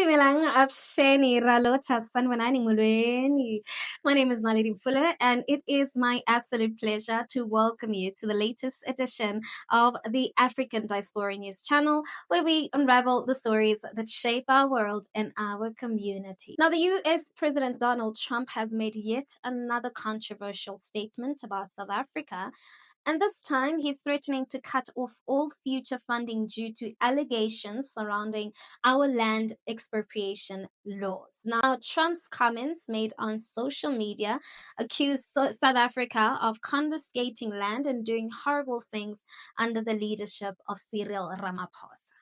Dumelang Absheni Ralocha Sanwanani Mulweni. My name is Naledi Mfoloe, and it is my absolute pleasure to welcome you to the latest edition of the African Diaspora News channel, where we unravel the stories that shape our world and our community. Now, the US President Donald Trump has made yet another controversial statement about South Africa. And this time, he's threatening to cut off all future funding due to allegations surrounding our land expropriation laws. Now, Trump's comments made on social media accused South Africa of confiscating land and doing horrible things under the leadership of Cyril Ramaphosa.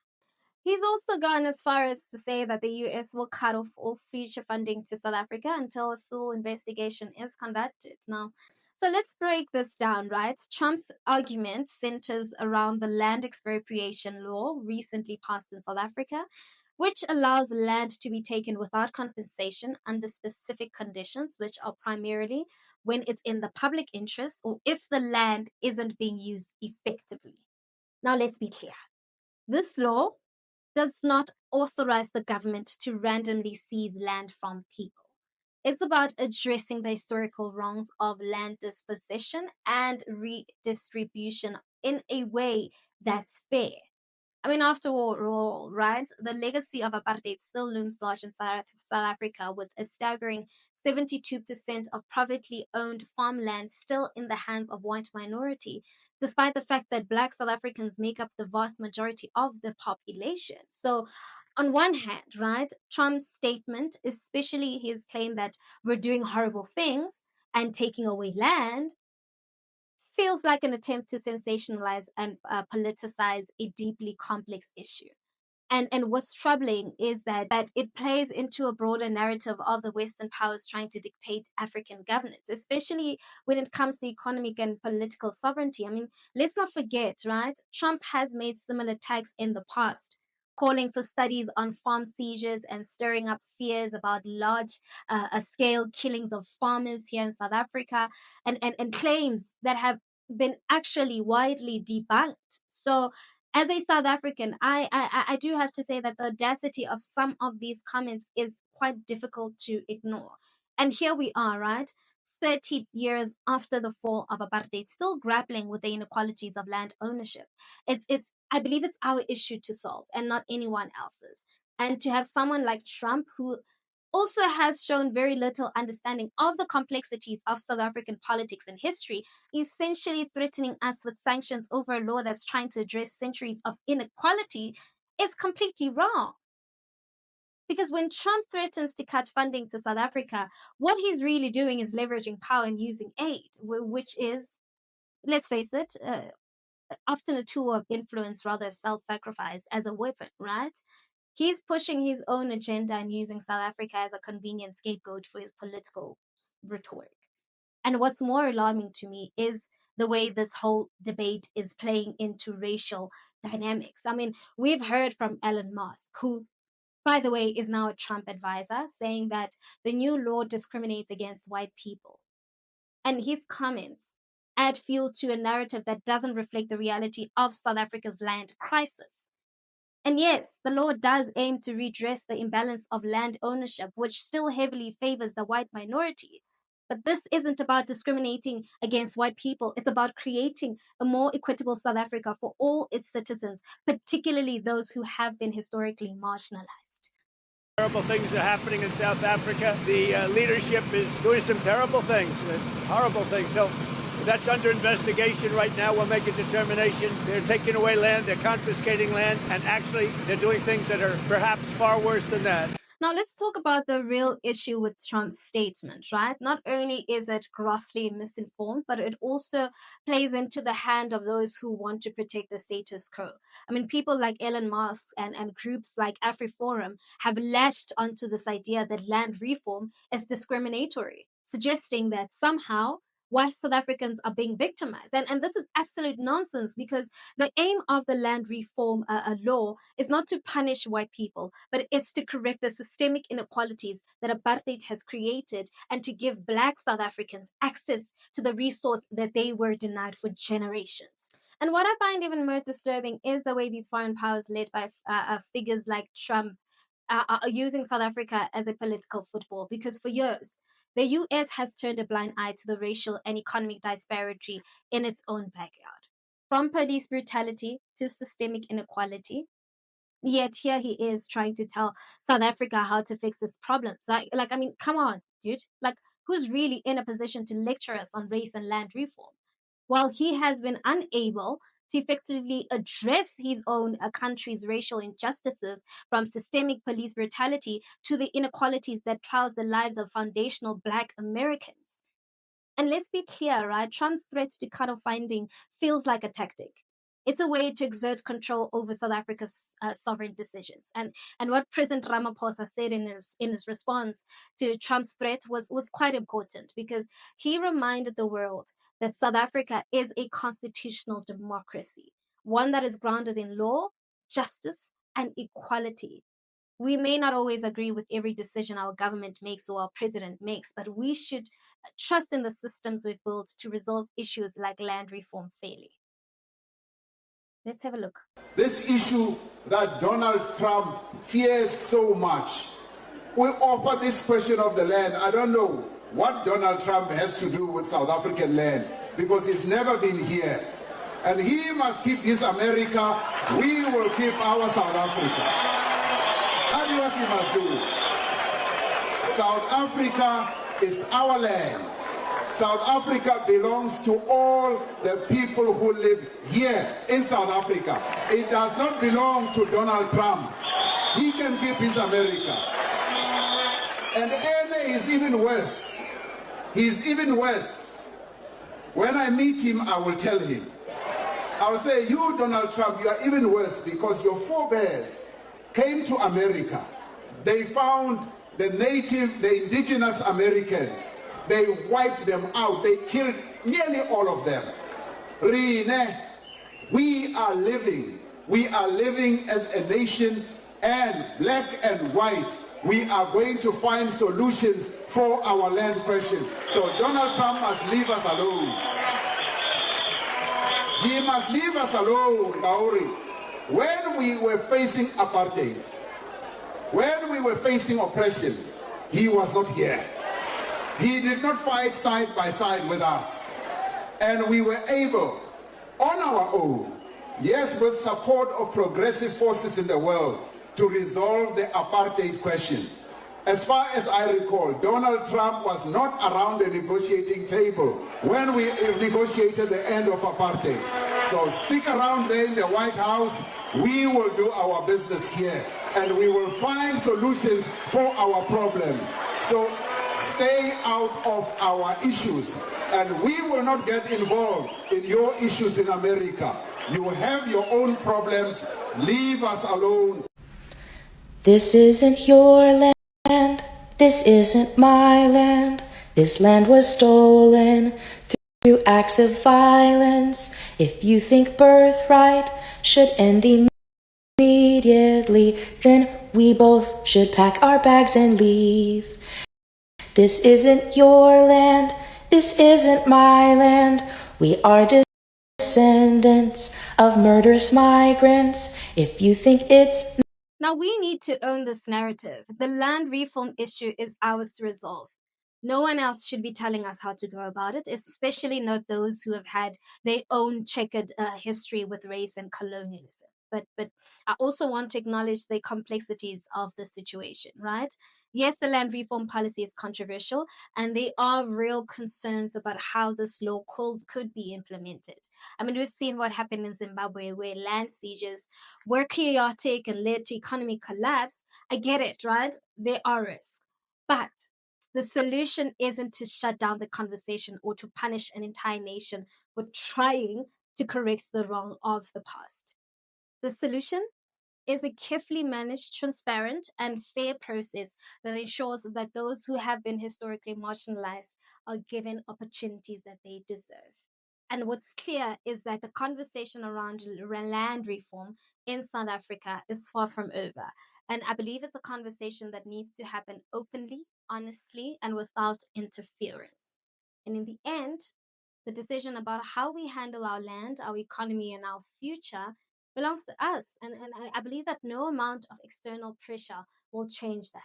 He's also gone as far as to say that the US will cut off all future funding to South Africa until a full investigation is conducted. Now, so let's break this down, right? Trump's argument centers around the land expropriation law recently passed in South Africa, which allows land to be taken without compensation under specific conditions, which are primarily when it's in the public interest or if the land isn't being used effectively. Now, let's be clear. This law does not authorize the government to randomly seize land from people. It's about addressing the historical wrongs of land dispossession and redistribution in a way that's fair. I mean, after all, right, the legacy of apartheid still looms large in South Africa, with a staggering 72% of privately owned farmland still in the hands of white minority, despite the fact that Black South Africans make up the vast majority of the population. So, on one hand, right, Trump's statement, especially his claim that we're doing horrible things and taking away land, feels like an attempt to sensationalize and politicize a deeply complex issue. And what's troubling is that it plays into a broader narrative of the Western powers trying to dictate African governance, especially when it comes to economic and political sovereignty. I mean, let's not forget, right? Trump has made similar tags in the past, calling for studies on farm seizures and stirring up fears about large-scale killings of farmers here in South Africa, and claims that have been actually widely debunked. So, as a South African, I do have to say that the audacity of some of these comments is quite difficult to ignore. And here we are, right? 30 years after the fall of apartheid, still grappling with the inequalities of land ownership. I believe it's our issue to solve and not anyone else's. And to have someone like Trump, who also has shown very little understanding of the complexities of South African politics and history, essentially threatening us with sanctions over a law that's trying to address centuries of inequality, is completely wrong. Because when Trump threatens to cut funding to South Africa, what he's really doing is leveraging power and using aid, which is, let's face it, often a tool of influence rather than self-sacrifice as a weapon, right? He's pushing his own agenda and using South Africa as a convenient scapegoat for his political rhetoric. And what's more alarming to me is the way this whole debate is playing into racial dynamics. I mean, we've heard from Elon Musk, who, by the way, is now a Trump advisor, saying that the new law discriminates against white people. And his comments add fuel to a narrative that doesn't reflect the reality of South Africa's land crisis. And yes, the law does aim to redress the imbalance of land ownership, which still heavily favors the white minority. But this isn't about discriminating against white people. It's about creating a more equitable South Africa for all its citizens, particularly those who have been historically marginalized. Terrible things are happening in South Africa. The leadership is doing some terrible things, horrible things. So that's under investigation right now. We'll make a determination. They're taking away land, they're confiscating land, and actually they're doing things that are perhaps far worse than that. Now, let's talk about the real issue with Trump's statement, right? Not only is it grossly misinformed, but it also plays into the hand of those who want to protect the status quo. I mean, people like Elon Musk and groups like AfriForum have latched onto this idea that land reform is discriminatory, suggesting that somehow white South Africans are being victimized. And this is absolute nonsense, because the aim of the land reform law is not to punish white people, but it's to correct the systemic inequalities that apartheid has created and to give Black South Africans access to the resource that they were denied for generations. And what I find even more disturbing is the way these foreign powers, led by figures like Trump, are using South Africa as a political football, because for years, the US has turned a blind eye to the racial and economic disparity in its own backyard. From police brutality to systemic inequality, yet here he is trying to tell South Africa how to fix its problems. I mean, come on, dude. Like, who's really in a position to lecture us on race and land reform? While he has been unable to effectively address his own country's racial injustices, from systemic police brutality to the inequalities that plows the lives of foundational Black Americans. And let's be clear, right? Trump's threat to cut off funding feels like a tactic. It's a way to exert control over South Africa's sovereign decisions. And what President Ramaphosa said in his response to Trump's threat was quite important, because he reminded the world that South Africa is a constitutional democracy, one that is grounded in law, justice, and equality. We may not always agree with every decision our government makes or our president makes, but we should trust in the systems we've built to resolve issues like land reform fairly. Let's have a look. This issue that Donald Trump fears so much, we offer this question of the land. I don't know what Donald Trump has to do with South African land, because he's never been here. And he must keep his America, we will keep our South Africa. That's what he must do. South Africa is our land. South Africa belongs to all the people who live here in South Africa. It does not belong to Donald Trump. He can keep his America. And Ene is even worse. He's even worse. When I meet him, I will tell him. I will say, you, Donald Trump, you are even worse, because your forebears came to America. They found the indigenous Americans. They wiped them out. They killed nearly all of them. Rine, we are living as a nation, and black and white, we are going to find solutions for our land question. So Donald Trump must leave us alone. He must leave us alone, Kauri. When we were facing apartheid, when we were facing oppression, he was not here. He did not fight side by side with us. And we were able, on our own, yes, with support of progressive forces in the world, to resolve the apartheid question. As far as I recall, Donald Trump was not around the negotiating table when we negotiated the end of apartheid. So stick around there in the White House. We will do our business here, and we will find solutions for our problems. So stay out of our issues, and we will not get involved in your issues in America. You have your own problems. Leave us alone. This isn't your land. This isn't my land. This land was stolen through acts of violence. If you think birthright should end immediately, then we both should pack our bags and leave. This isn't your land. This isn't my land. We are descendants of murderous migrants. If you think it's... Now we need to own this narrative. The land reform issue is ours to resolve. No one else should be telling us how to go about it, especially not those who have had their own checkered history with race and colonialism. But I also want to acknowledge the complexities of the situation, right? Yes, the land reform policy is controversial, and there are real concerns about how this law could be implemented. I mean, we've seen what happened in Zimbabwe, where land seizures were chaotic and led to economic collapse. I get it, right? There are risks. But the solution isn't to shut down the conversation or to punish an entire nation for trying to correct the wrong of the past. The solution is a carefully managed, transparent, and fair process that ensures that those who have been historically marginalized are given opportunities that they deserve. And what's clear is that the conversation around land reform in South Africa is far from over. And I believe it's a conversation that needs to happen openly, honestly, and without interference. And in the end, the decision about how we handle our land, our economy, and our future belongs to us. And I believe that no amount of external pressure will change that.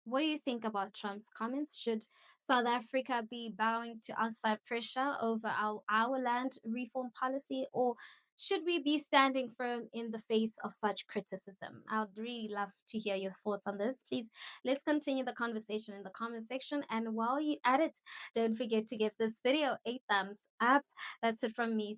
What do you think about Trump's comments? Should South Africa be bowing to outside pressure over our land reform policy, or should we be standing firm in the face of such criticism? I'd really love to hear your thoughts on this. Please, let's continue the conversation in the comment section. And while you're at it, don't forget to give this video a thumbs up. That's it from me.